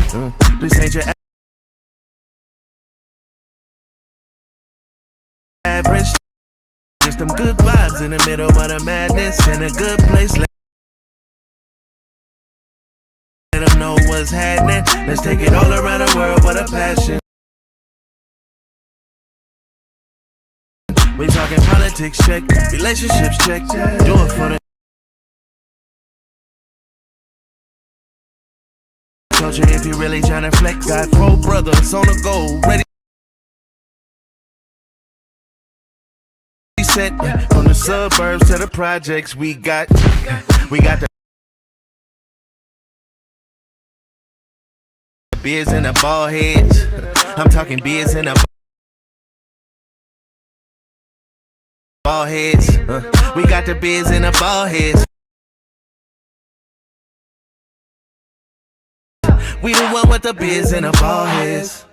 This ain't your average. Just them good vibes in the middle of the madness. In a good place. Let them know what's happening. Let's take it all around the world with a passion. We talking politics check, relationships check. Do it for the culture if you really tryna flex. Got 4 brothers on the go, ready. Set from the suburbs to the projects. We got the beers and the baldheads. I'm talking beers and the baldheads. We got the beers and the baldheads. We the one with the beers and the baldheads.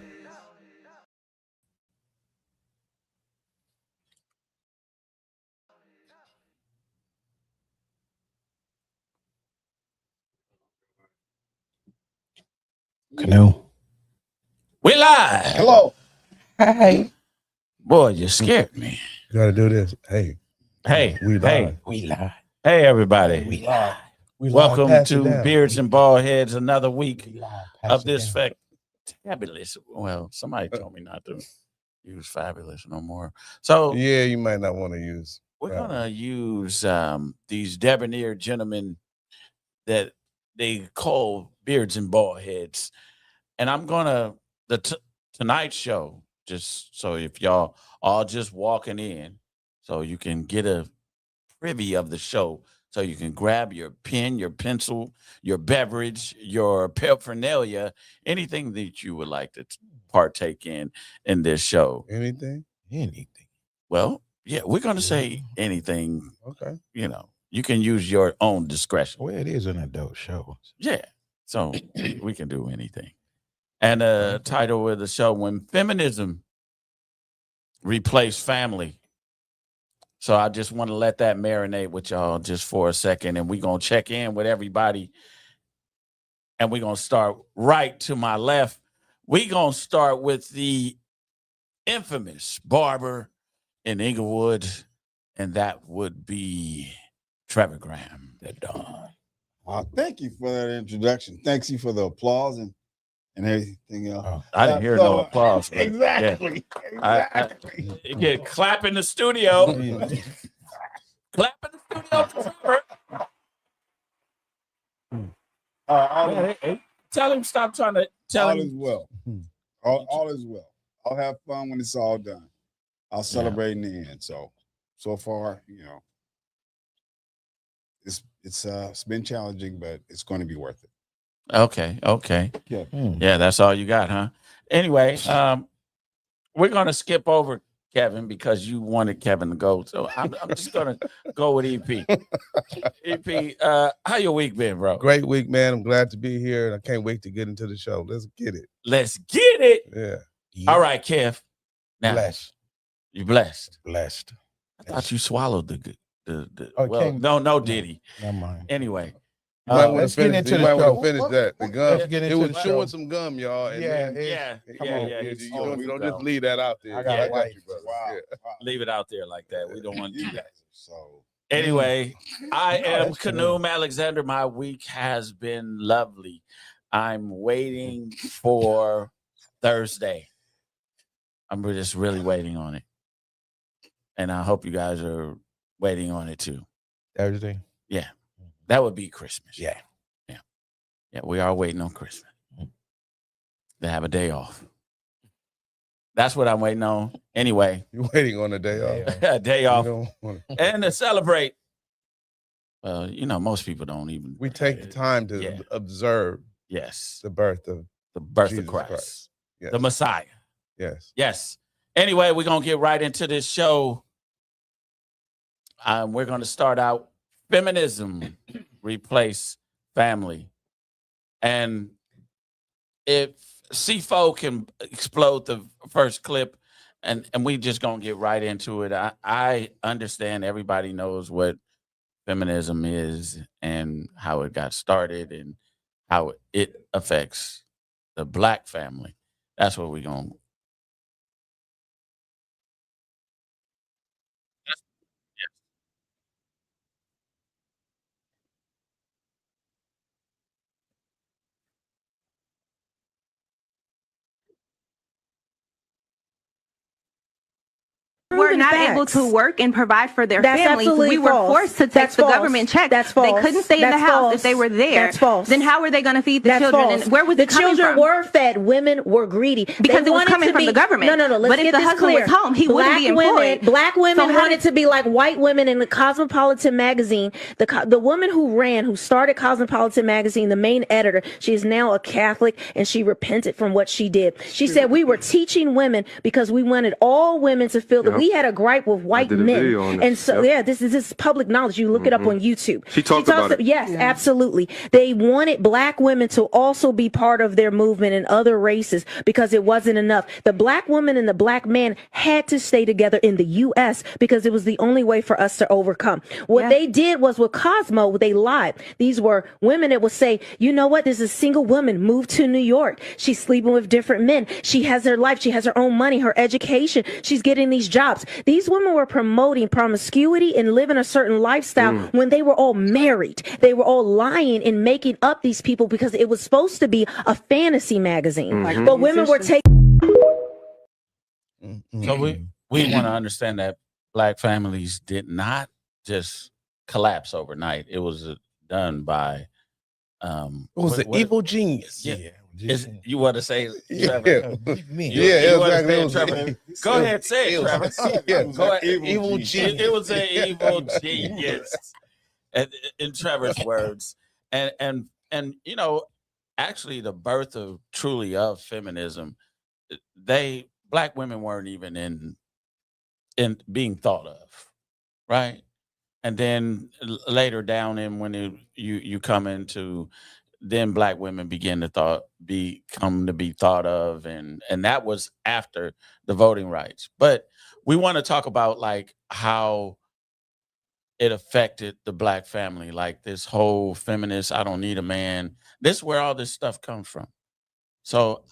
Canoe. We live. Hello. Hey. Boy, you scared me. You gotta do this. Hey. We live. Hey, everybody. We live. Welcome to Beards and Baldheads, another week of this fabulous. Well, somebody told me not to use fabulous no more. So yeah, you might not want to use. We're gonna use these debonair gentlemen that they call Beards and Baldheads, and I'm gonna Tonight show. Just so if y'all all just walking in, so you can get a privy of the show, so you can grab your pen, your pencil, your beverage, your paraphernalia, anything that you would like to partake in this show. Anything. Well, yeah, we're gonna say anything. Okay. You know, you can use your own discretion. Well, it is an adult show. Yeah, so we can do anything. And the title of the show, When Feminism Replaced Family. So I just want to let that marinate with y'all just for a second. And we're going to check in with everybody. And we're going to start right to my left. We're going to start with the infamous barber in Inglewood. And that would be Trevor Graham, the Don. Thank you for that introduction. Thanks you for the applause and everything else. Oh, I didn't hear no applause. Exactly. Yeah. Exactly. You get clap in the studio. Clap in the studio for Trevor. Tell him stop trying to tell him. All is well. All is well. I'll have fun when it's all done. I'll celebrate in the end. So far, you know, it's been challenging, but it's going to be worth it. Okay. Yeah. Yeah, that's all you got, huh? Anyway, we're gonna skip over Kevin because you wanted Kevin to go. So I'm just gonna go with EP. EP, how your week been, bro? Great week, man. I'm glad to be here, and I can't wait to get into the show. Let's get it. Let's get it. Yeah. All right, Kev. Now, Blessed. You blessed. Blessed. I thought you swallowed the Oh, well, no, Diddy. Never mind. Anyway. You might want let's to finish, get into you the might want show. to finish that. The gum. Let's get It into was the chewing show. some gum, y'all. And Yeah, then, come on. you don't just leave that out there. I got a wife. you, brother. Wow. Yeah. Leave it out there like that. We don't want to do that. So Anyway, I am that's Kanoom Alexander. My week has been lovely. I'm waiting for Thursday. I'm just really waiting on it. And I hope you guys are waiting on it too. Thursday. Yeah. That would be Christmas. Yeah. Yeah, we are waiting on Christmas. To have a day off. That's what I'm waiting on. Anyway. You're waiting on a day off. A day off. You don't wanna- And to celebrate. Well, you know, most people don't even. We take the time to observe Yes. the birth of Jesus Jesus Christ. Christ. Yes. The Messiah. Yes. Yes. Anyway, we're going to get right into this show. We're going to start out Feminism Replace Family. And if C4 can explode the first clip, and we just going to get right into it. I understand everybody knows what feminism is and how it got started and how it affects the black family. That's what we're going to. were not able to work and provide for their That's families. absolutely We were false. forced to take That's the false. government check. That's false. They couldn't stay in the That's house false. if they were there. That's false. Then how were they going to feed the That's children? false. And where was the it coming children from? were fed? Women were greedy Because they it was wanted coming to from be, the government. No. Let's But if get the this husband clear. was home, he wouldn't be employed. Black women So how wanted did- to be like white women in the Cosmopolitan magazine. The woman who started Cosmopolitan magazine, the main editor, she is now a Catholic, and she repented from what she did. She said we were teaching women because we wanted all women to feel that we had a gripe with white men, and so this is public knowledge. You look it up on YouTube. She talked about it. Yes, absolutely. They wanted black women to also be part of their movement and other races because it wasn't enough. The black woman and the black man had to stay together in the U.S. because it was the only way for us to overcome. What they did was with Cosmo, they lied. These were women that would say, you know what, there's a single woman moved to New York. She's sleeping with different men. She has her life. She has her own money, her education. She's getting these jobs. These women were promoting promiscuity and living a certain lifestyle when they were all married. They were all lying and making up these people because it was supposed to be a fantasy magazine. But women were taking. So we want to understand that black families did not just collapse overnight. It was done by It was an evil genius. Yeah. You want to say, Yeah, Trevor? yeah, You wanna exactly. say it, Trevor? Go ahead, say it, Trevor. Go ahead. Evil genius. It was an evil genius, in Trevor's words, and you know, actually, the birth of feminism, black women weren't even in being thought of, right? And then later down in when you come into, then black women begin to become to be thought of, and that was after the voting rights. But we want to talk about like how it affected the black family, like this whole feminist, I don't need a man. This is where all this stuff comes from. So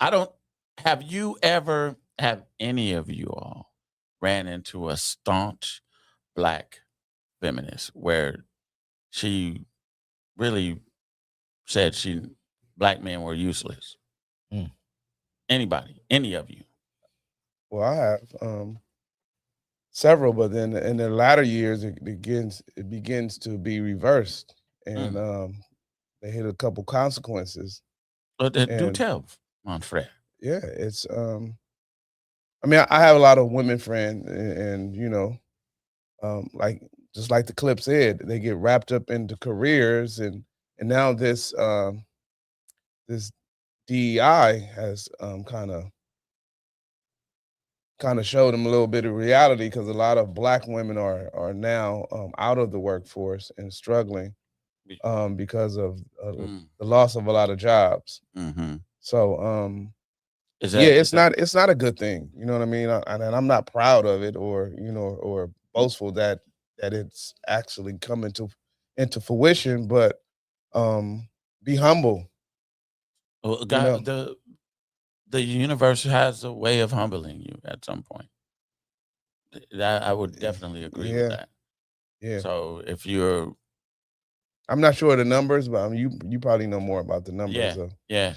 have any of you all ran into a staunch black feminist where she really said black men were useless? Anybody, any of you? Well, I have several, but then in the latter years, it begins to be reversed, and they hit a couple consequences. But do tell, Manfred. Yeah, it's I mean, I have a lot of women friends, and you know, like just like the clip said, they get wrapped up into careers, and now this DEI has kind of showed them a little bit of reality, because a lot of black women are now out of the workforce and struggling because of the loss of a lot of jobs. So it's not a good thing, you know what I mean? And I'm not proud of it, or boastful that it's actually come into fruition, but be humble. Well, God, the universe has a way of humbling you at some point. That I would definitely agree with that. Yeah. So if I'm not sure of the numbers, but you probably know more about the numbers. Yeah. So. Yeah.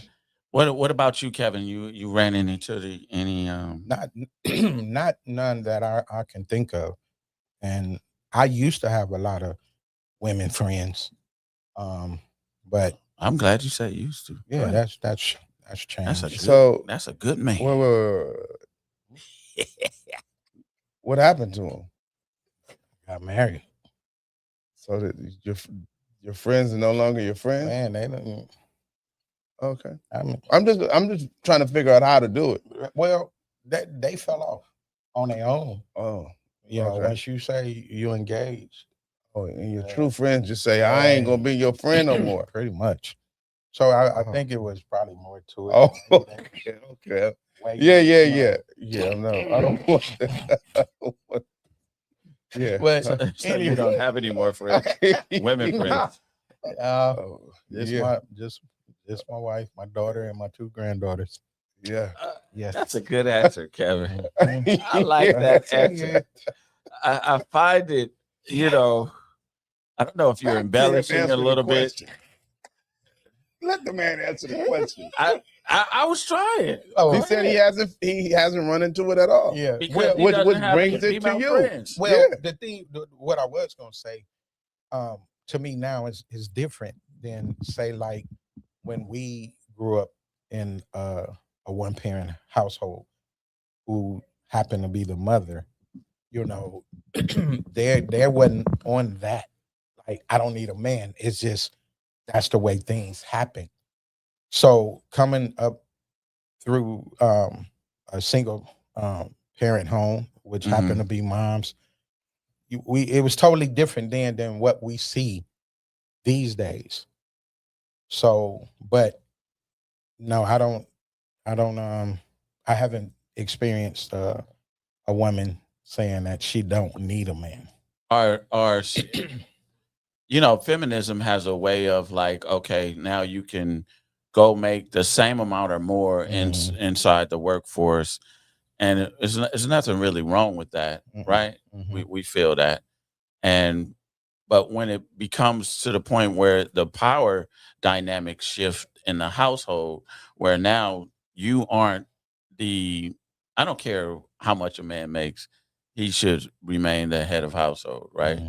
What about you, Kevin? You ran into any not none that I can think of. And I used to have a lot of women friends. But I'm glad you said used to. Yeah, that's changed. That's a good man. What happened to him? Got married. So that your friends are no longer your friends? Man, they don't. Okay. I'm just trying to figure out how to do it. Well, they fell off on their own. Oh. You know, Okay. once you say you engaged. Oh, and your true friends just say, I ain't gonna be your friend no more. Pretty much. So I think it was probably more to it. Oh, okay. Yeah. No, I don't want that. Yeah. But so you don't have any more friends, women friends. Just Just my wife, my daughter, and my 2 granddaughters. Yeah. Yes. That's a good answer, Kevin. Mhm. I like that answer. Yeah. I find it, you know, I don't know if you're embellishing a little bit. Let the man answer the question. I was trying. Oh, He said he hasn't run into it at all. yeah. Because Well, he which doesn't have brings any it to female you. friends. well, Yeah. the thing, what I was gonna say, to me now is different than say like when we grew up in a 1-parent household who happened to be the mother. You know, there wasn't on that. Like, I don't need a man. It's just that's the way things happen. So coming up through a single parent home, which happened to be moms, it was totally different then than what we see these days. So, but no, I haven't experienced a woman saying that she don't need a man. Or you know, feminism has a way of like, okay, now you can go make the same amount or more inside the workforce, and there's nothing really wrong with that, right? We feel that, but when it becomes to the point where the power dynamics shift in the household, where now you aren't I don't care how much a man makes, he should remain the head of household, right?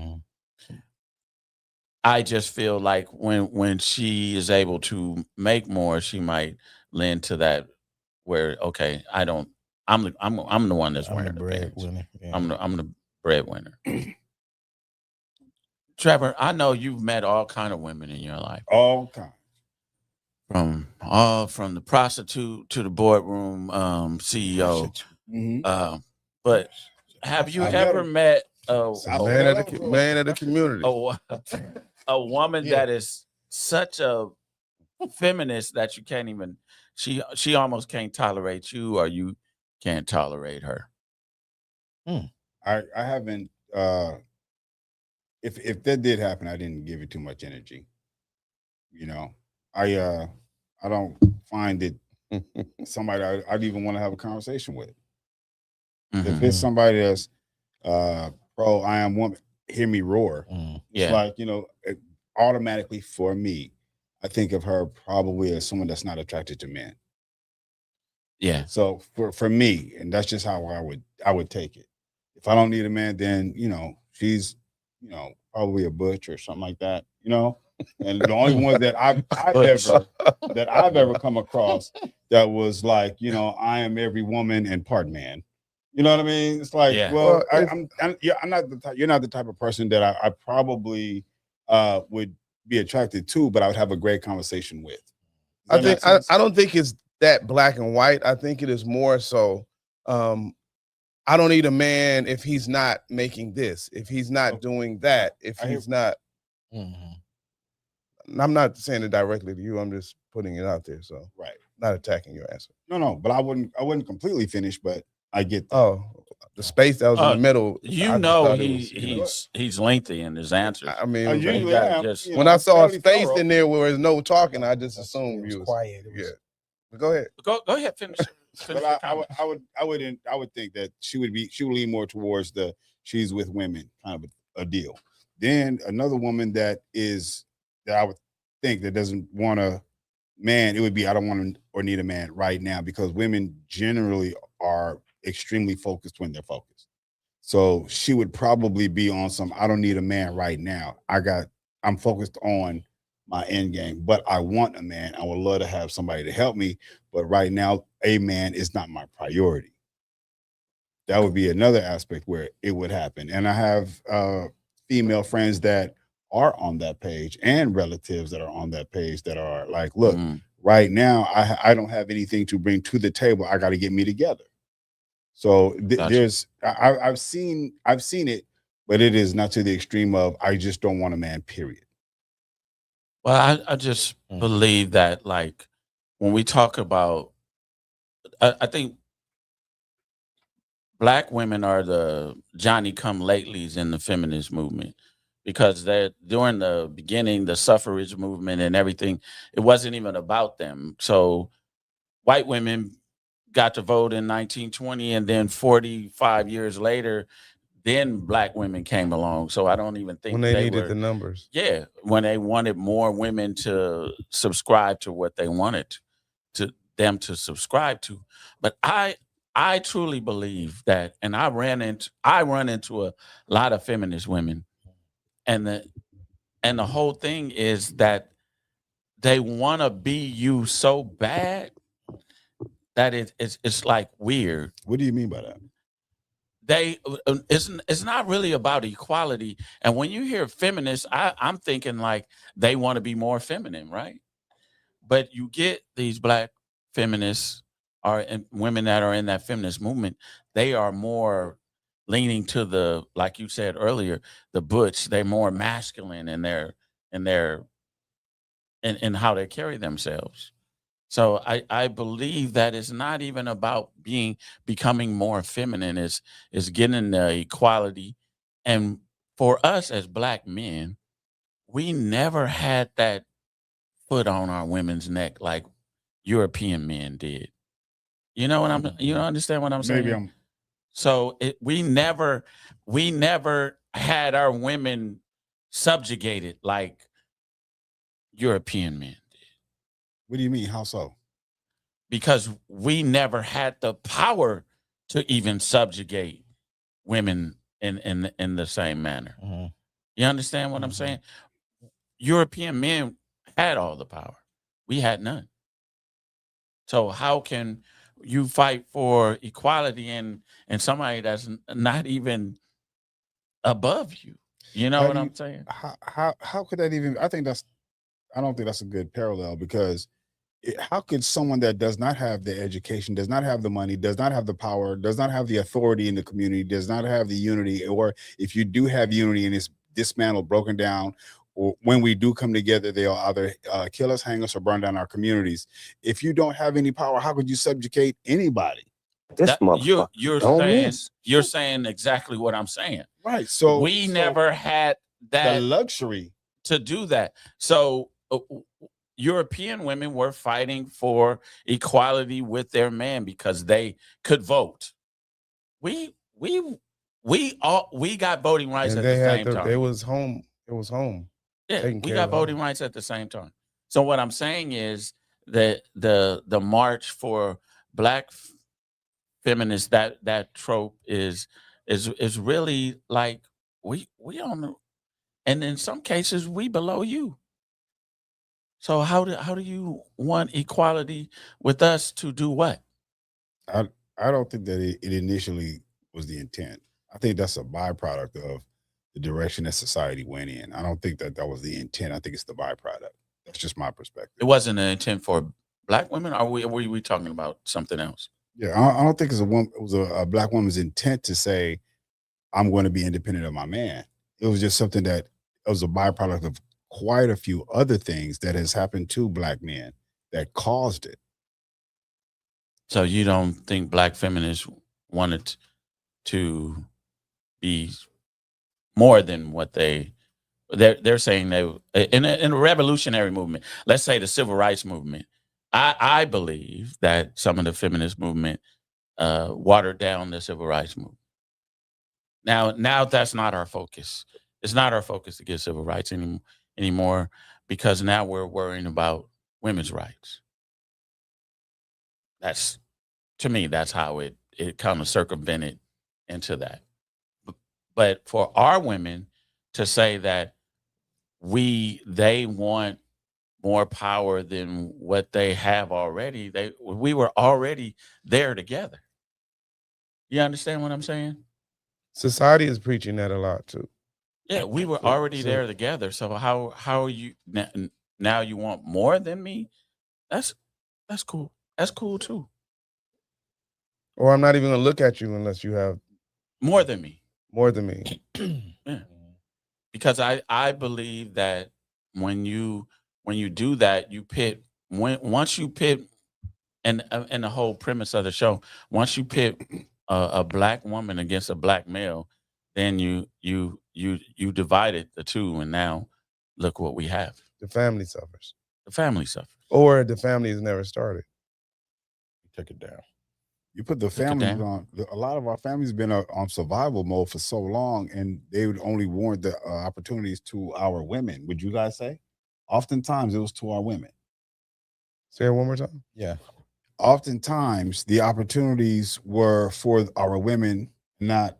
I just feel like when she is able to make more, she might lend to that where, okay, I'm the one that's I'm the wearing the pants. breadwinner. Yeah. I'm the breadwinner. Trevor, I know you've met all kind of women in your life. All kinds. From the prostitute to the boardroom CEO. But have you ever met a man of the community? A woman that is such a feminist that you can't even she almost can't tolerate you, or you can't tolerate her? I haven't if that did happen, I didn't give it too much energy. You know, I don't find it somebody I'd even want to have a conversation with. If it's somebody that's pro I am woman, hear me roar. It's like, you know, automatically for me, I think of her probably as someone that's not attracted to men. Yeah. So for me, and that's just how I would take it. If I don't need a man, then, you know, she's, you know, probably a butch or something like that, you know. And the only one that I've ever come across that was like, you know, I am every woman and part man. You know what I mean? It's like, well, I'm not the type. You're not the type of person that I probably would be attracted to, but I would have a great conversation with. I don't think it's that black and white. I think it is more so. I don't need a man if he's not making this, if he's not doing that, if he's not. I'm not saying it directly to you. I'm just putting it out there. So not attacking your answer. No, but I wouldn't completely finish, but I get that. Oh, the space that was in the middle. You know, he's lengthy in his answers. I mean, when I saw a space in there where there's no talking, I just assumed you was quiet. But go ahead. Go ahead, finish. But I would think that she would lean more towards she's with women kind of a deal. Then another woman that I would think that doesn't want a man, it would be I don't want or need a man right now, because women generally are extremely focused when they're focused. So she would probably be on some I don't need a man right now. I'm focused on my end game, but I want a man. I would love to have somebody to help me, but right now a man is not my priority. That would be another aspect where it would happen. And I have female friends that are on that page and relatives that are on that page that are like, look, right now I don't have anything to bring to the table. I got to get me together. So I've seen it, but it is not to the extreme of I just don't want a man, period. Well, I just believe that, like, when we talk about, I think Black women are the Johnny come latelys in the feminist movement, because that during the beginning, the suffrage movement and everything, it wasn't even about them. So white women got to vote in 1920, and then 45 years later, then black women came along. So I don't even think when they needed were the numbers. yeah, when they wanted more women to subscribe to what they wanted to them to subscribe to. But I truly believe that, and I run into a lot of feminist women, and the whole thing is that they want to be you so bad that it's like weird. What do you mean by that? It's not really about equality. And when you hear feminists, I'm thinking like they want to be more feminine, right? But you get these black feminists and women that are in that feminist movement, they are more leaning to the, like you said earlier, the butch. They're more masculine in in how they carry themselves. So I believe that it's not even about becoming more feminine. It's getting the equality. And for us as black men, we never had that foot on our women's neck like European men did. You know what you understand what I'm saying? Maybe I'm So we never had our women subjugated like European men did. What do you mean? How so? Because we never had the power to even subjugate women in the same manner. Mhm. You understand what I'm saying? European men had all the power. We had none. So how can you fight for equality and somebody that's not even above you? You know How what do I'm you- saying? How could that even? I don't think that's a good parallel because how could someone that does not have the education, does not have the money, does not have the power, does not have the authority in the community, does not have the unity, or if you do have unity and it's dismantled, broken down, or when we do come together, they'll either kill us, hang us, or burn down our communities. If you don't have any power, how could you subjugate anybody? You're saying exactly what I'm saying. Right. So we never had that the luxury to do that. So European women were fighting for equality with their man because they could vote. We got voting rights And at they the had same time. it was home. It was home. Yeah, we got voting rights at the same time. So what I'm saying is that the march for black feminists, that trope is really like we on the, and in some cases we below you. So how do you want equality with us to do what? I don't think that it initially was the intent. I think that's a byproduct of the direction that society went in. I don't think that was the intent. I think it's the byproduct. That's just my perspective. It wasn't an intent for black women, or were we talking about something else? Yeah, I don't think it was a black woman's intent to say, I'm going to be independent of my man. It was just something that it was a byproduct of quite a few other things that has happened to black men that caused it. So you don't think black feminists wanted to be more than what they're saying they in a revolutionary movement, let's say the civil rights movement. I believe that some of the feminist movement watered down the civil rights movement. Now that's not our focus. It's not our focus to get civil rights anymore because now we're worrying about women's rights. That's, to me, that's how it kind of circumvented into that. But for our women to say that they want more power than what they have already, we were already there together. You understand what I'm saying? Society is preaching that a lot too. Yeah, we were already there together. So how are you now you want more than me? That's cool. That's cool too. Or I'm not even gonna look at you unless you have more than me. More than me. Yeah. Because I believe that when you do that, you pit once you pit, and the whole premise of the show, once you pit a black woman against a black male, then you you divided the two, and now look what we have. The family suffers. The family suffers. Or the family has never started. You took it down. You put the families on. A lot of our families been on survival mode for so long, and they would only warrant the opportunities to our women. Would you guys say? Oftentimes, it was to our women. Say it one more time. Yeah. Oftentimes, the opportunities were for our women, not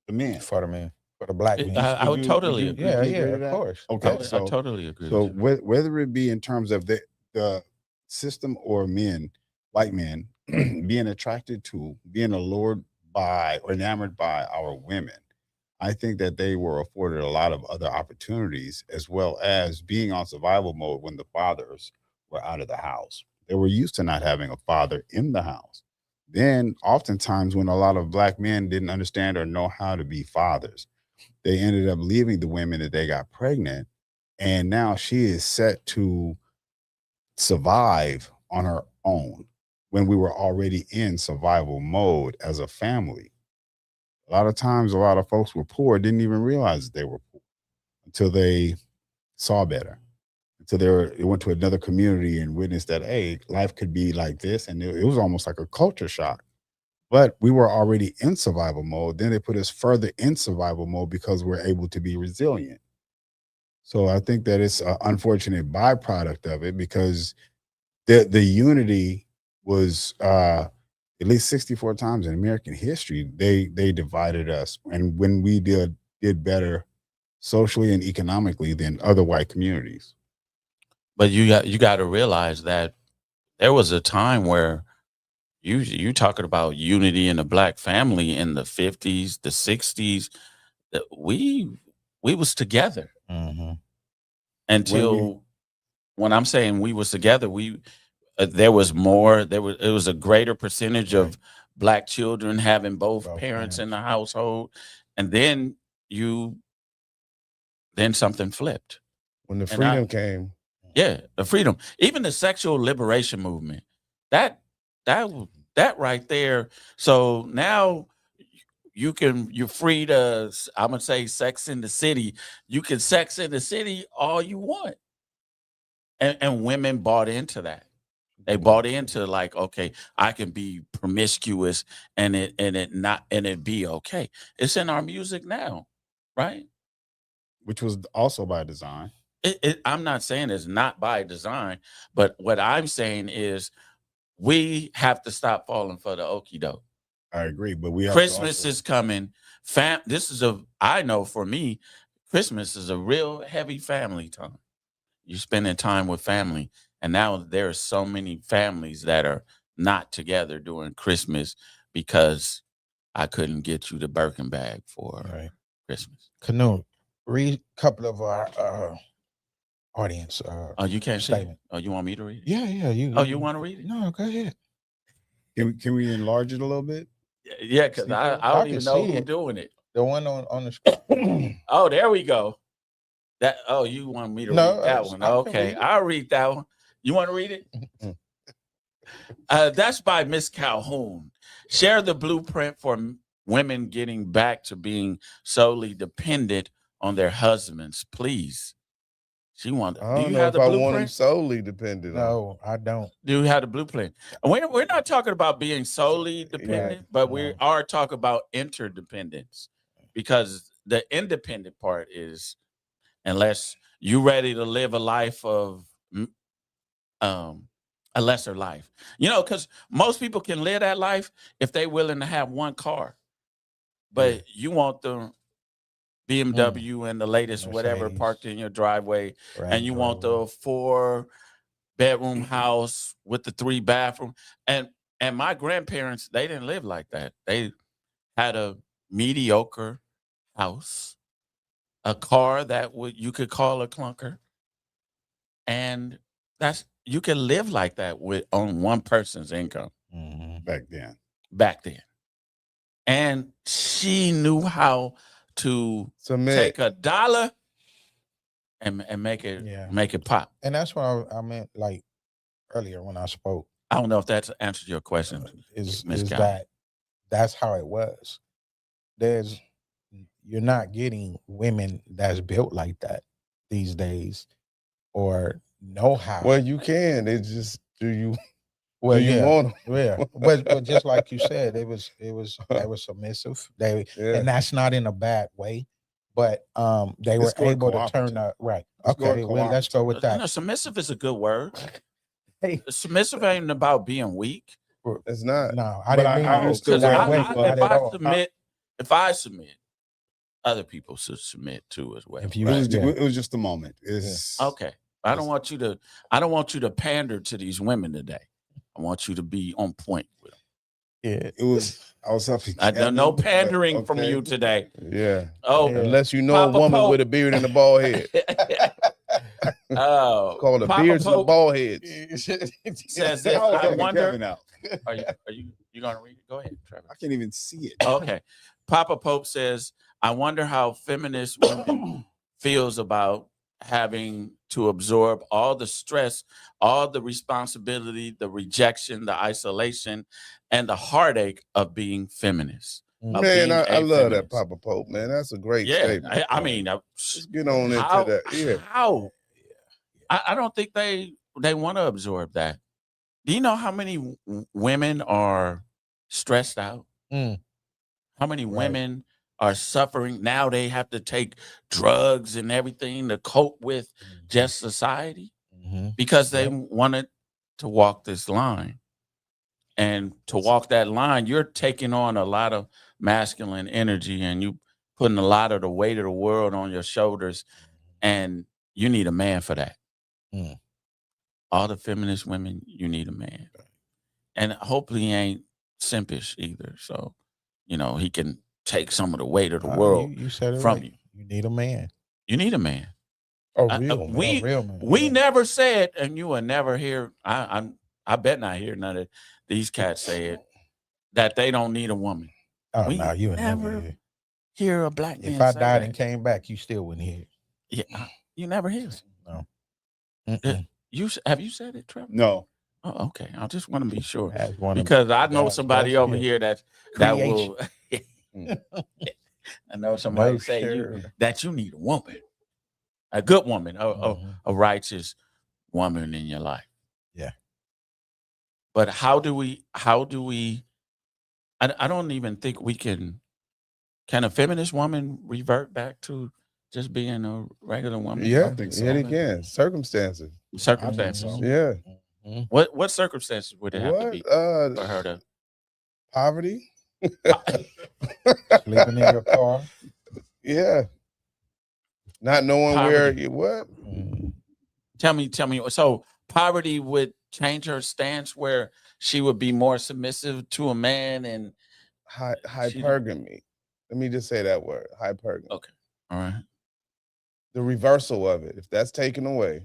the men. For the man. For the black man. I would totally agree. Yeah, Would you yeah, agree to of that? course. Okay, I totally agree. So with you. whether it be in terms of the system or men, white men, being attracted to, being allured by or enamored by our women, I think that they were afforded a lot of other opportunities, as well as being on survival mode when the fathers were out of the house. They were used to not having a father in the house. Then oftentimes when a lot of black men didn't understand or know how to be fathers, they ended up leaving the women that they got pregnant. And now she is set to survive on her own when we were already in survival mode as a family. A lot of times, a lot of folks were poor, didn't even realize that they were poor until they saw better, until they went to another community and witnessed that, hey, life could be like this. And it was almost like a culture shock. But we were already in survival mode. Then they put us further in survival mode because we're able to be resilient. So I think that it's an unfortunate byproduct of it, because the unity was at least 64 times in American history, they divided us. And when we did better socially and economically than other white communities. But you got to realize that there was a time where you talking about unity in the black family in the 50s, the 60s, that we was together until when I'm saying we was together, there was it was a greater percentage of black children having both parents in the household, and then something flipped when the freedom came. Yeah, the freedom, even the sexual liberation movement, that right there. So now you're free to, I'm gonna say, sex in the city. You can sex in the city all you want, and women bought into that. They bought into, like, okay, I can be promiscuous and it be okay. It's in our music now, right? Which was also by design. I'm not saying it's not by design, but what I'm saying is we have to stop falling for the okie doke. I agree, but we have Christmas is coming. I know for me, Christmas is a real heavy family time. You're spending time with family. And now there are so many families that are not together during Christmas because I couldn't get you the Birkin bag for Christmas. Canoe, read a couple of our audience. Oh, you can't see it? Oh, you want me to read it? Yeah. You want to read it? No, go ahead. Can we enlarge it a little bit? Yeah, because I don't even know who's doing it. The one on the screen. Oh, there we go. You want me to read that one? Okay, I'll read that one. You want to read it? That's by Miss Calhoun. Share the blueprint for women getting back to being solely dependent on their husbands, please. She wants. I don't know if I want them solely dependent. No, I don't. Do you have the blueprint? And we're not talking about being solely dependent, but we are talking about interdependence, because the independent part is, unless you're ready to live a life of a lesser life, because most people can live that life if they're willing to have one car, but you want the BMW and the latest whatever parked in your driveway, and you want the 4-bedroom house with the 3 bathroom. And my grandparents, they didn't live like that. They had a mediocre house, a car that you could call a clunker, and you can live like that on one person's income back then. And she knew how to take $1 and make it pop. And that's what I meant, like, earlier when I spoke. I don't know if that's answered your question. Is that's how it was. you're not getting women that's built like that these days, or know how. Well, you can. It's just, do you Well, do you yeah, want 'em? yeah. But just like you said, they was submissive. They Yeah. and that's not in a bad way, but they were Let's go with able to turn cooperative. right. Let's go Okay, with well, let's go with No, that. submissive is a good word. Hey, Submissive ain't about being weak. It's not. no, I But didn't I mean to use understood it Because that way. what Not if at I all. submit, other people should submit too as well. If you, It was just a moment. It's Okay. I don't want you to pander to these women today. I want you to be on point with them. yeah, it was. I was helping. No pandering from you today. Yeah. Oh, Yeah. Unless you know Papa a woman Pope. with a beard and a bald head. Oh, Called the Papa beards and the Pope bald heads. says this. I was I helping wonder. Kevin out. Are you gonna read it? Go ahead, Trevor. I can't even see it. Okay. Papa Pope says, I wonder how feminist women feels about having to absorb all the stress, all the responsibility, the rejection, the isolation, and the heartache of being feminist. of Man, being I a love that feminist. Papa Pope, man. That's a great Yeah, statement. I mean, Let's get on how, into that. Yeah. how? I don't think they want to absorb that. Do you know how many women are stressed out? Mm. How many Right. women are suffering? Now they have to take drugs and everything to cope with just society because they wanted to walk this line. And to walk that line, you're taking on a lot of masculine energy and you putting a lot of the weight of the world on your shoulders. And you need a man for that. Mm. All the feminist women, you need a man. And hopefully he ain't simpish either. So, he can take some of the weight of the world you said it from right. you. You need a man. You need a man. A real man. We never said, and you will never hear, I bet not hear none of these cats say it, that they don't need a woman. Oh, we no, you would never never hear a black man If I say died that. and came back, you still wouldn't hear it. Yeah, you never hear it. No. Have you said it, Trevor? No. Oh, okay. I just want to be sure That's one of because I know God's somebody best over gifts. here that will. I know somebody say that you need a woman, a good woman, a righteous woman in your life. Yeah. But how do we? I don't even think we can. Can a feminist woman revert back to just being a regular woman? Yeah, I think so. yeah, he can. Circumstances. Circumstances. Yeah. What circumstances would it have to be for her to? Poverty. Sleeping in your car. Yeah. Not knowing Poverty. what? Tell me. So poverty would change her stance where she would be more submissive to a man and hypergamy. Let me just say that word, hypergamy. Okay. All right. The reversal of it, if that's taken away.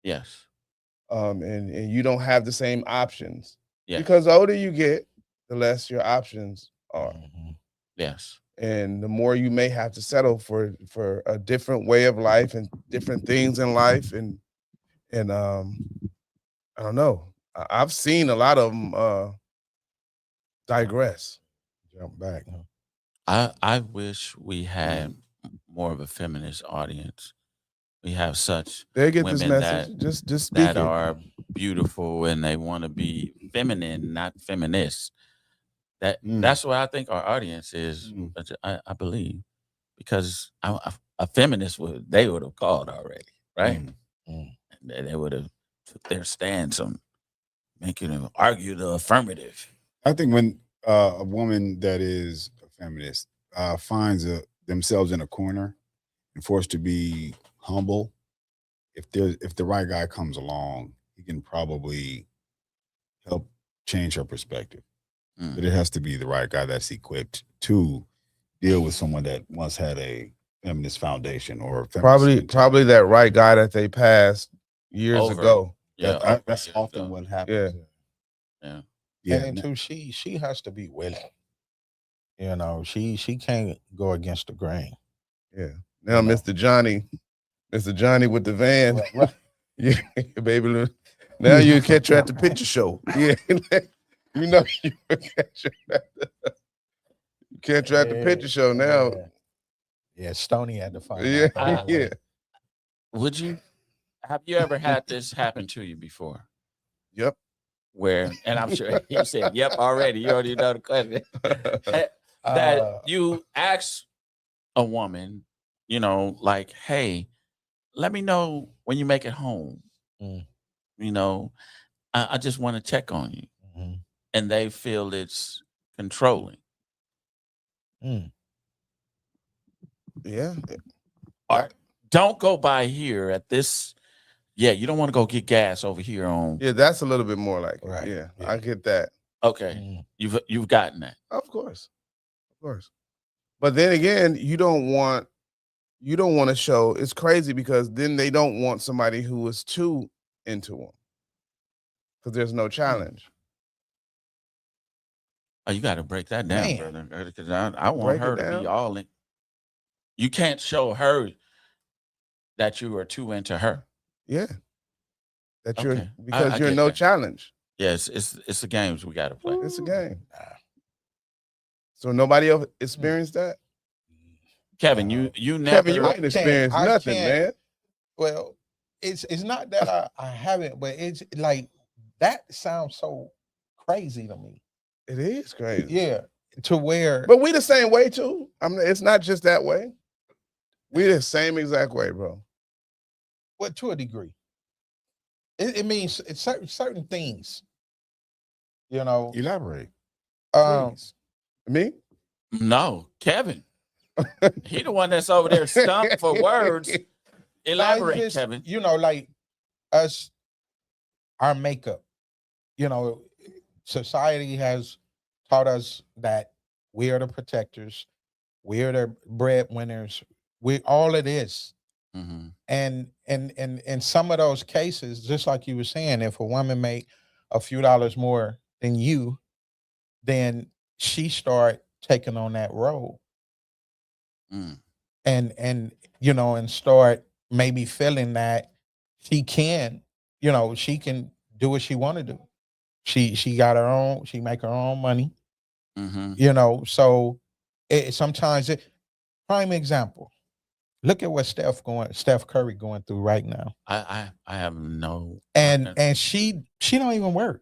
Yes. And you don't have the same options. Yes. Because the older you get, the less your options are. Yes. And the more you may have to settle for a different way of life and different things in life. And I don't know. I've seen a lot of them digress. Jump back. I wish we had more of a feminist audience. We have such they get women this message. Just speak that are beautiful and they want to be feminine, not feminist. That's what I think our audience is. I believe because a feminist they would have called already, right? They would have took their stance on making them argue the affirmative. I think when a woman that is a feminist finds themselves in a corner and forced to be humble, if the right guy comes along, he can probably help change her perspective. But it has to be the right guy that's equipped to deal with someone that once had a feminist foundation or probably that right guy that they passed years ago. Yeah, that's often what happens. Yeah. And then too, she has to be willing. She can't go against the grain. Yeah. Now, Mr. Johnny with the van. Yeah, baby. Now you catch her at the picture show. Yeah. You catch her at the picture show now. Yeah, Stoney had to find Yeah, out the hard way. Would you have you ever had this happen to you before? Yep. Where, and I'm sure he said, "Yep, already." You already know the question. That you ask a woman, you know, like, "Hey, let me know when you make it home. Mm. You know, I just want to check on you," Mhm. and they feel it's controlling. Mm. Yeah. Or don't go by here at this. Yeah, you don't want to go get gas over here on. Yeah, that's a little bit more like it. Right. Yeah, Yeah. I get that. Okay, Mm. you've gotten that. Of course. But then again, you don't want to show. It's crazy because then they don't want somebody who is too into them because there's no challenge. Oh, you got to break that down, Man. brother, because I want Break it her to down. be all in. You can't show her that you are too into her. Yeah, that you're Okay. because I you're get no that. challenge. Yes, it's the games we got to play. It's a game. So nobody else experienced that. Kevin, you never. Kevin, you ain't experienced I nothing, can't- man. Well, it's not that I haven't, but it's like that sounds so crazy to me. It is crazy. Yeah, to where. But we the same way too. I mean, it's not just that way. We the same exact way, bro. Well, to a degree. It means it's certain things. You know. Elaborate. Please. Me? No, Kevin. He the one that's over there stumped for words. Elaborate, just, Kevin. You know, like us, our makeup. You know, society has taught us that we are the protectors, we are the breadwinners, we all of this. Mm-hmm. And in some of those cases, just like you were saying, if a woman make a few dollars more than you, then she start taking on that role. Mm. And you know, and start maybe feeling that she can, you know, she can do what she want to do. She got her own, she make her own money. Mm-hmm. You know, so sometimes prime example. Look at what Steph Curry going through right now. I have no. And she don't even work.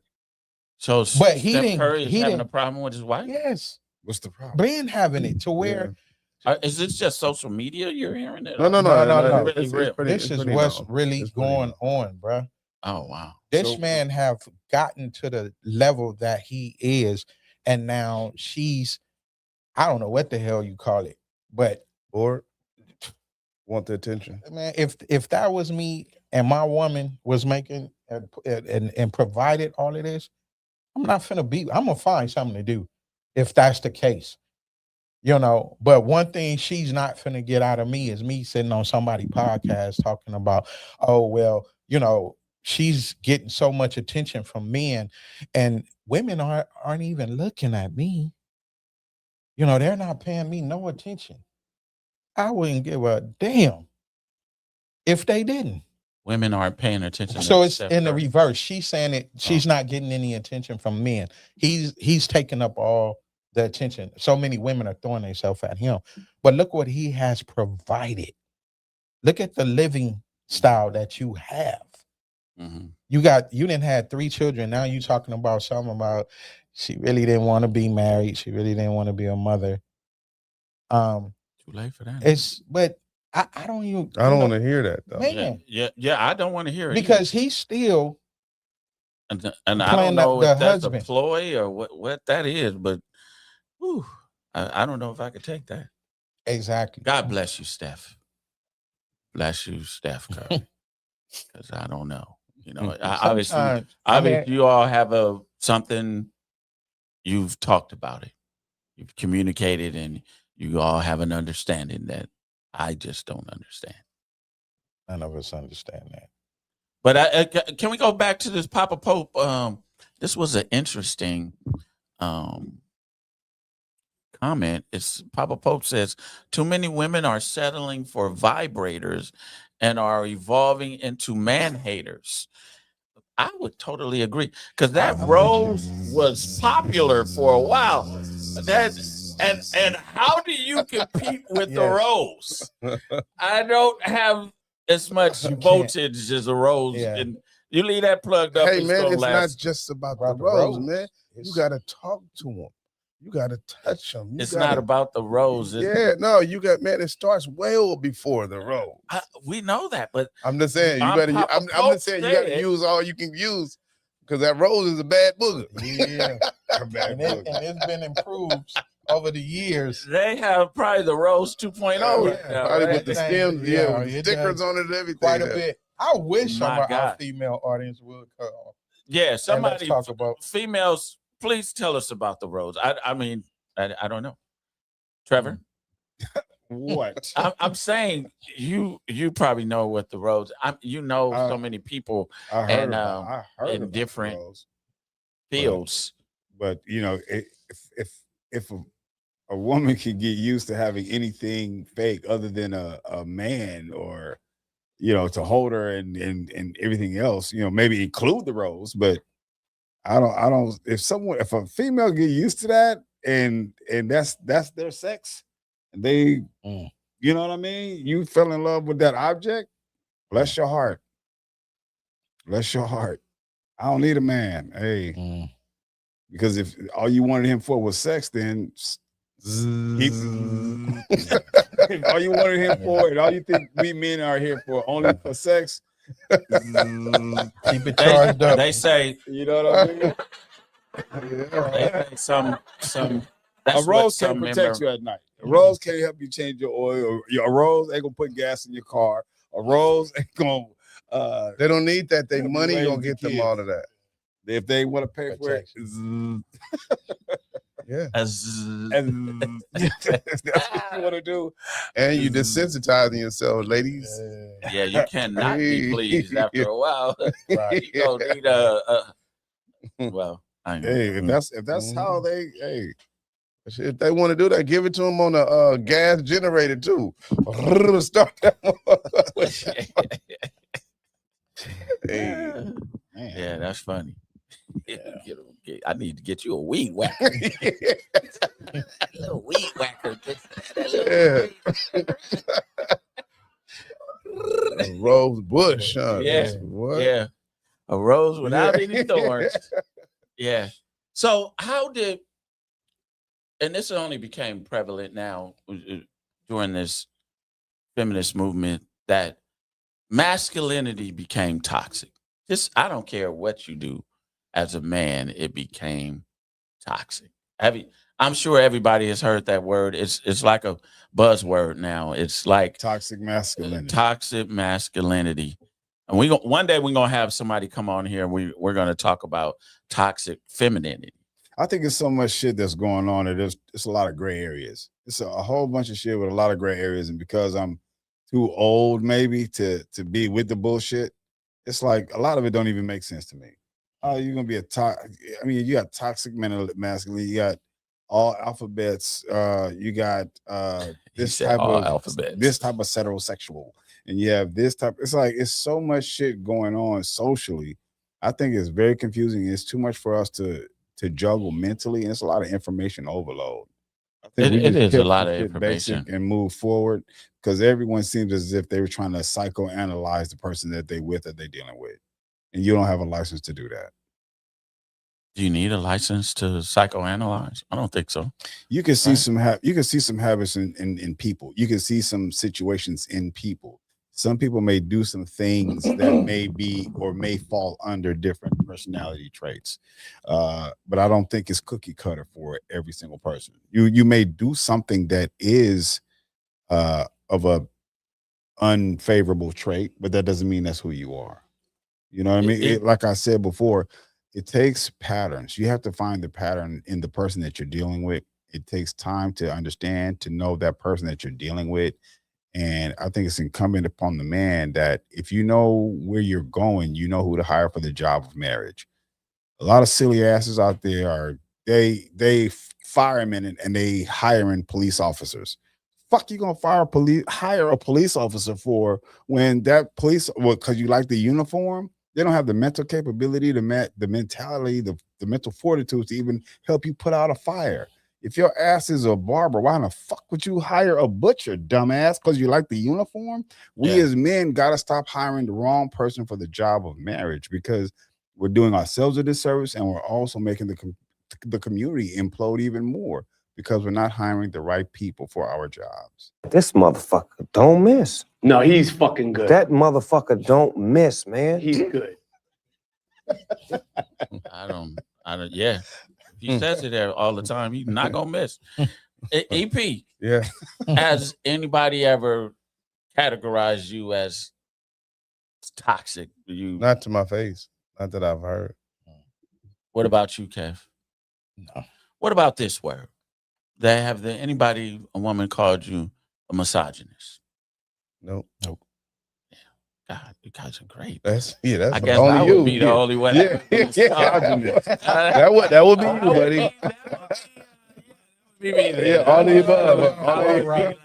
So, But he Steph didn't- Curry is he having didn't- a problem with his wife. Yes, What's the problem? been having it to where Is this just social media you're hearing it? No. Really It's real. pretty- this it's is pretty what's known. really It's pretty going known. on, bruh. Oh wow. This So- man have gotten to the level that he is, and now she's, I don't know what the hell you call it, but Bored. Want the attention. man, if that was me and my woman was making and provided all of this, I'm gonna find something to do if that's the case. You know, but one thing she's not finna get out of me is me sitting on somebody's podcast talking about, oh, well, you know, she's getting so much attention from men and women aren't even looking at me. You know, they're not paying me no attention. I wouldn't give a damn if they didn't. Women aren't paying attention. So to it's Steph in the Curry. reverse. She's saying it. She's not getting any attention from men. He's taking up all the attention. So many women are throwing themselves at him. But look what he has provided. Look at the living style that you have. Mm-hmm. You didn't have 3 children. Now you talking about something about she really didn't want to be married. She really didn't want to be a mother. Too late for that. But I don't even. I don't want to hear that though. Man, Yeah. I don't want to hear it because he's still. either. and I playing don't know the if that's husband. a ploy or what that is, but whew, I don't know if I could take that. Exactly. God bless you, Steph. Bless you, Steph Curry. Because I don't know. You know, obviously, you all have something. You've talked about it. You've communicated, and you all have an understanding that I just don't understand. None of us understand that. But can we go back to this Papa Pope? This was an interesting comment. It's Papa Pope says, too many women are settling for vibrators and are evolving into man haters. I would totally agree because that role was popular for a while. That And how do you compete with the Yes. rose? I don't have as much voltage as a rose, Yeah. and you leave that plugged up. Hey man, gonna it's not last. just about the About the rose, rose. man. You gotta talk to them. You gotta touch them. It's not about the rose. Yeah, no, you got man. It starts well before the rose. We know that, but I'm just saying you Papa gotta. I'm Coke just saying you gotta said- use all you can use because that rose is a bad booger. Yeah. and it's been improved over the years. they have probably the rose 2.0 right now, Probably right? with the stems, Yeah, with the it stickers does on it and everything. Quite a bit. I wish some My of our God. female audience would come. Yeah, And let's somebody talk about. females, please tell us about the rose. I mean, I don't know. Trevor, What? I'm saying you probably know what the rose. You know so many people I heard and about, I heard in about different those. fields. But you know, if a woman can get used to having anything fake other than a man, or you know, to hold her and everything else, you know, maybe include the rose, but I don't if a female get used to that and that's their sex, and they you know what I mean, you fell in love with that object, bless your heart. Bless your heart. I don't need a man. Hey. Because if all you wanted him for was sex, then if all you wanted him for, and all you think we men are here for only for sex, Keep it charged up. They say, you know what I mean? they say some. A That's what rose can't some men protect are- you at night. A rose can't help you change your oil. A rose ain't gonna put gas in your car. A rose ain't gonna. They don't need that. They They'll be money raising gonna get them kids. all of that. If they want to pay for it, Yeah. and that's what you want to do. And you desensitizing yourself, ladies. Yeah, you cannot be pleased after a while. Right. You don't need a well, I know. Hey, if that's how they, hey, If they want to do that, give it to them on a gas generator too. Start that hey. man. Yeah, that's funny. I need to get you a weed whacker. A little weed whacker. Yeah. A rose bush, huh? Yeah. What? Yeah. A rose without Yeah. any thorns. Yeah. So how did, and this only became prevalent now during this feminist movement, that masculinity became toxic. Just, I don't care what you do as a man, it became toxic. I'm sure everybody has heard that word. It's like a buzzword now. It's like Toxic masculinity. toxic masculinity. And one day we're gonna have somebody come on here and we're gonna talk about toxic femininity. I think it's so much shit that's going on that it's a lot of gray areas. It's a whole bunch of shit with a lot of gray areas, and because I'm too old maybe to be with the bullshit, it's like a lot of it don't even make sense to me. Oh, you're gonna be I mean, you got toxic masculinity, you got all alphabets, you got this type all of alphabets. this type of heterosexual, and you have this type. It's like it's so much shit going on socially. I think it's very confusing. It's too much for us to juggle mentally, and it's a lot of information overload. I think It is a kept lot the of shit information. basic and move forward, because everyone seems as if they were trying to psychoanalyze the person that they're dealing with, and you don't have a license to do that. Do you need a license to psychoanalyze? I don't think so. You can see some habits in people. You can see some situations in people. Some people may do some things that may be or may fall under different personality traits, but I don't think it's cookie cutter for every single person. You may do something that is of a unfavorable trait, but that doesn't mean that's who you are. You know what I mean? Like I said before, it takes patterns. You have to find the pattern in the person that you're dealing with. It takes time to understand, to know that person that you're dealing with. And I think it's incumbent upon the man that if you know where you're going, you know who to hire for the job of marriage. A lot of silly asses out there are they firemen and they hiring police officers. Fuck, you gonna hire a police officer for when that police, well, because you like the uniform, they don't have the mental capability, the mentality, the mental fortitude to even help you put out a fire. If your ass is a barber, why in the fuck would you hire a butcher, dumbass? Because you like the uniform? We as men got to stop hiring the wrong person for the job of marriage, because we're doing ourselves a disservice, and we're also making the community implode even more because we're not hiring the right people for our jobs. This motherfucker don't miss. No, he's fucking good. That motherfucker don't miss, man. He's good. I don't, yeah. He says it there all the time. He's not gonna miss. EP. Yeah. Has anybody ever categorized you as toxic? Not to my face. Not that I've heard. What about you, Kev? No. What about this word? A woman called you a misogynist? Nope. God, you guys are great. That's I guess only I you. would be the only one. Yeah. that would be you, buddy. Yeah, all the above.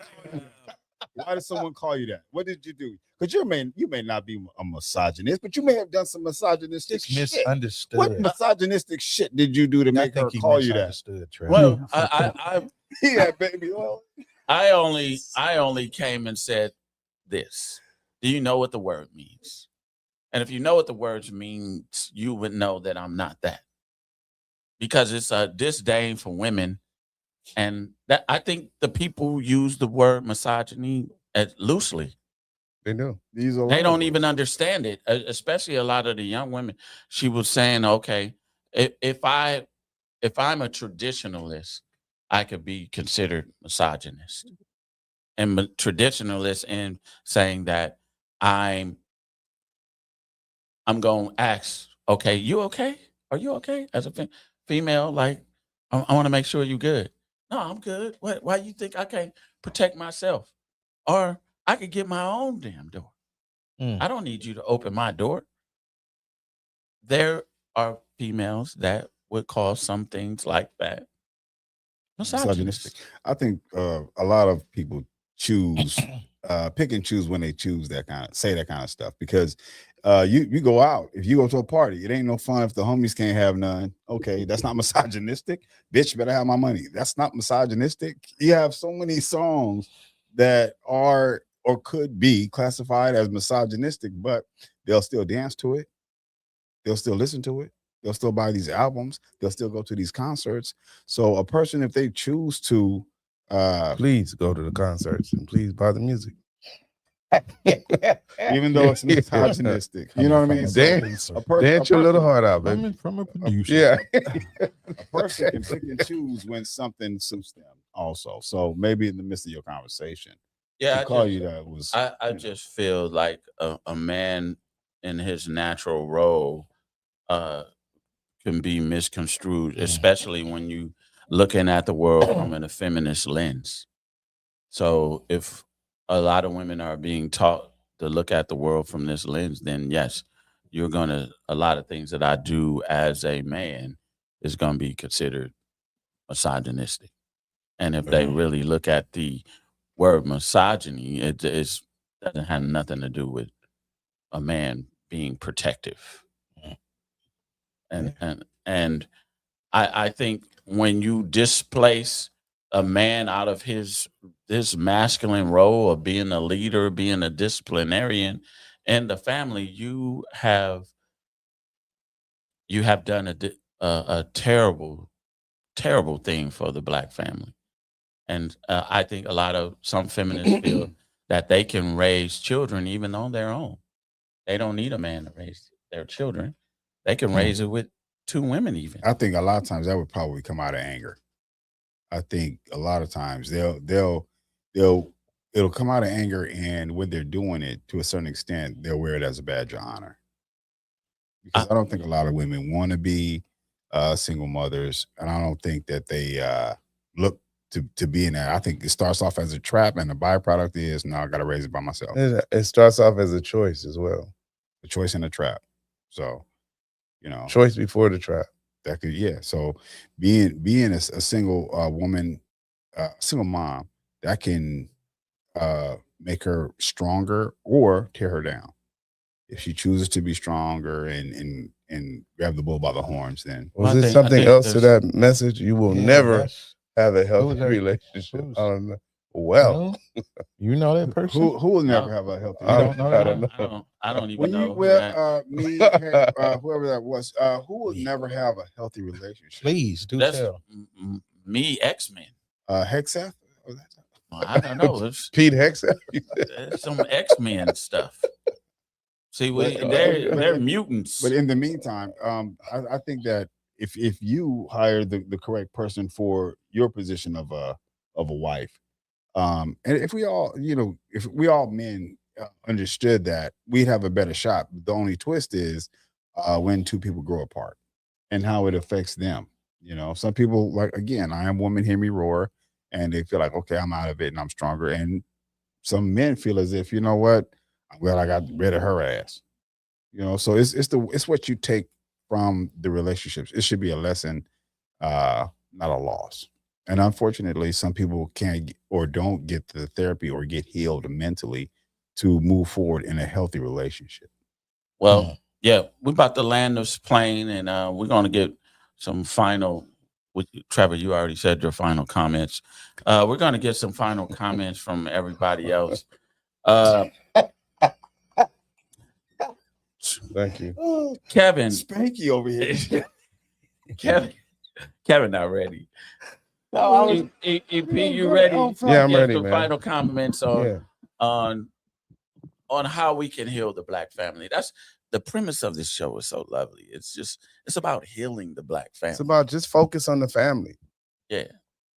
Why did someone call you that? What did you do? Because you may not be a misogynist, but you may have done some misogynistic It's shit. misunderstood. What misogynistic shit did you do to make her call you that? Well, I Yeah, baby. Well, I only came and said this. Do you know what the word means? And if you know what the words means, you would know that I'm not that. Because it's a disdain for women. And that I think the people use the word misogyny loosely. They do. They don't even understand it, especially a lot of the young women. She was saying, okay, if I'm a traditionalist, I could be considered misogynist. And traditionalist in saying that I'm going to ask, okay, you okay? Are you okay? As a female, like, I want to make sure you're good. No, I'm good. Why you think I can't protect myself? Or I could get my own damn door. I don't need you to open my door. There are females that would call some things like that misogynistic. I think a lot of people choose pick and choose when they choose that kind of stuff, because you go out. If you go to a party, it ain't no fun if the homies can't have none. Okay, that's not misogynistic. Bitch, better have my money. That's not misogynistic. You have so many songs that are or could be classified as misogynistic, but they'll still dance to it. They'll still listen to it. They'll still buy these albums. They'll still go to these concerts. So a person, if they choose to please go to the concerts and please buy the music. Even though it's misogynistic, you know what I mean? Dance your little heart out, baby. Coming from a producer. Yeah. A person can pick and choose when something suits them also. So maybe in the midst of your conversation, Yeah, I just feel like a man in his natural role can be misconstrued, especially when you looking at the world from a feminist lens. So if a lot of women are being taught to look at the world from this lens, then yes, a lot of things that I do as a man is going to be considered misogynistic. And if they really look at the word misogyny, it doesn't have nothing to do with a man being protective. And I think when you displace a man out of this masculine role of being a leader, being a disciplinarian in the family, you have done a terrible, terrible thing for the Black family. And I think some feminists feel that they can raise children even on their own. They don't need a man to raise their children. They can raise it with two women even. I think a lot of times that would probably come out of anger. I think a lot of times it'll come out of anger, and when they're doing it to a certain extent, they'll wear it as a badge of honor. Because I don't think a lot of women want to be single mothers, and I don't think that they look to be in that. I think it starts off as a trap, and the byproduct is, no, I got to raise it by myself. It starts off as a choice as well. A choice and a trap. So, choice before the trap. That could, yeah. So being a single woman, single mom, that can make her stronger or tear her down. If she chooses to be stronger and grab the bull by the horns, then was there something else to that message? You will never have a healthy Who's that? relationship. Who's- I don't know. Well, you know that person? Who will never No. have a healthy? You don't know I that? don't know. I don't even When know. you who that- whoever that was, who will never have a healthy relationship? Please do That's tell. me, X-Men. Hexath? I don't know. It's, Pete Hexa. it's some X-Men stuff. See, they're mutants. But in the meantime, I think that if you hire the correct person for your position of a wife, and if we all men understood that, we'd have a better shot. The only twist is when two people grow apart and how it affects them. Some people, like, again, I am woman, hear me roar, and they feel like, okay, I'm out of it and I'm stronger. And some men feel as if, you know what, I'm glad I got rid of her ass. So it's what you take from the relationships. It should be a lesson, not a loss. And unfortunately, some people can't or don't get the therapy or get healed mentally to move forward in a healthy relationship. Well, yeah, we're about to land this plane, and we're going to get some final. Trevor, you already said your final comments. We're going to get some final comments from everybody else. Thank you. Kevin, Spanky over here. Kevin, not ready. No, EP, you ready? Yeah, I'm Get ready, some man. final comments Yeah. on how we can heal the Black family. That's the premise of this show. Is so lovely. It's about healing the Black family. It's about just focus on the family. Yeah.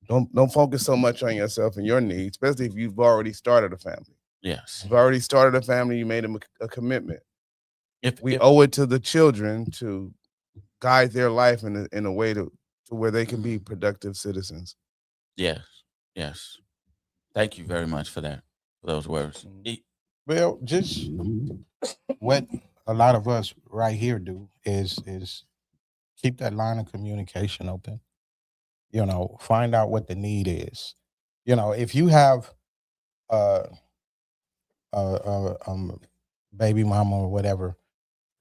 Don't focus so much on yourself and your needs, especially if you've already started a family. Yes. You've already started a family. You made them a commitment. We owe it to the children to guide their life in a way to where they can be productive citizens. Yes. Yes. Thank you very much for that. For those words. Well, just what a lot of us right here do is keep that line of communication open. Find out what the need is. If you have baby mama or whatever,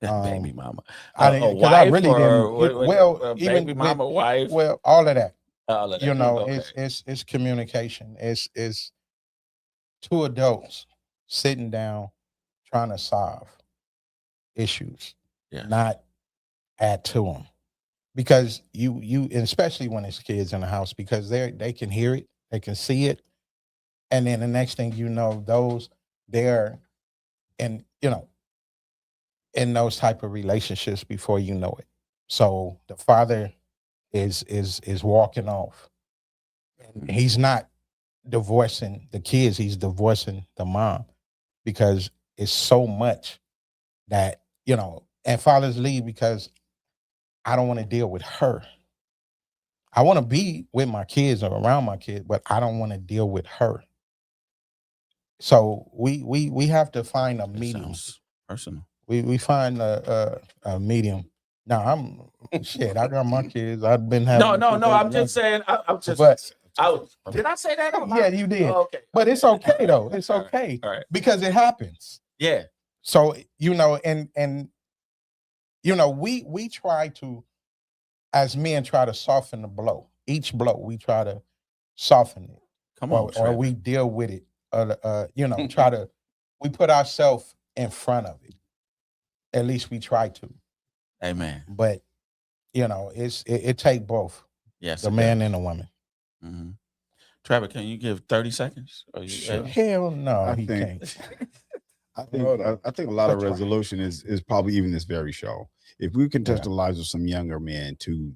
baby mama, I really didn't. Baby mama, wife. Well, all of that. All of that. Okay. It's communication. It's two adults sitting down trying to solve issues, not add to them. Because you especially when it's kids in the house, because they can hear it, they can see it, and then the next thing you know, they're in those type of relationships before you know it. So the father is walking off. And he's not divorcing the kids, he's divorcing the mom, because it's so much that, and fathers leave because I don't want to deal with her. I want to be with my kids or around my kids, but I don't want to deal with her. So we have to find a medium. Personal. We find a medium. Now I got my kids. I've been having. No. I'm just saying. I'm just. Did I say that? Yeah, you did. Oh, okay. But it's okay though. It's okay. All right. Because it happens. Yeah. So and we try to, as men, try to soften the blow. Each blow we try to soften it. Come on, or we deal with it. We put ourselves in front of it. At least we try to. Amen. But it take both. Yes, the man and the woman. Mm-hmm. Trevor, can you give 30 seconds? Hell no, he can't. I think a lot of resolution is probably even this very show. If we can touch the lives of some younger men to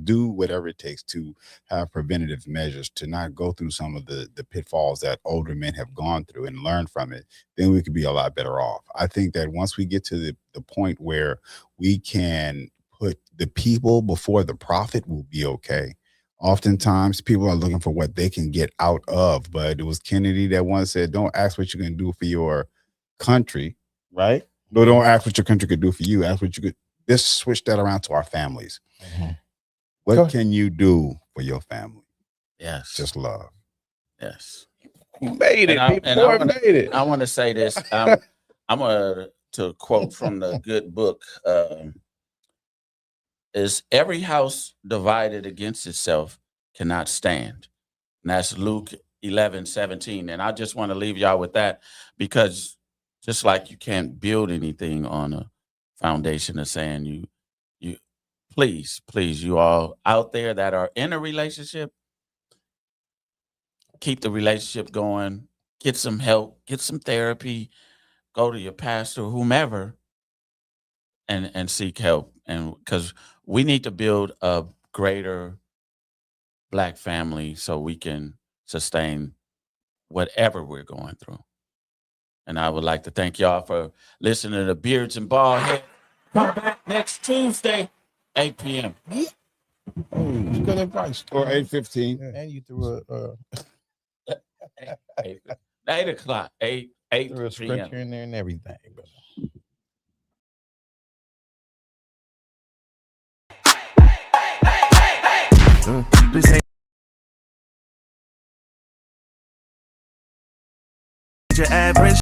do whatever it takes to have preventative measures, to not go through some of the pitfalls that older men have gone through and learn from it, then we could be a lot better off. I think that once we get to the point where we can put the people before the profit, we'll be okay. Oftentimes people are looking for what they can get out of, but it was Kennedy that once said, don't ask what you can do for your country, right? No, don't ask what your country could do for you. Ask what you could. Let's switch that around to our families. Mm-hmm. What can you do for your family? Yes. Just love. Yes. Made it. I want to say this. I'm going to quote from the good book. Is every house divided against itself cannot stand. And that's Luke 11:17. And I just want to leave y'all with that, because just like you can't build anything on a foundation of saying you please, you all out there that are in a relationship, keep the relationship going, get some help, get some therapy, go to your pastor, whomever, and seek help. And because we need to build a greater Black family so we can sustain whatever we're going through. And I would like to thank y'all for listening to Beards and Baldheads. Come back next Tuesday, 8 p.m. Oh, good advice. Or 8:15. And you threw a 8 o'clock, 8 threw a scripture in there and everything. This ain't your average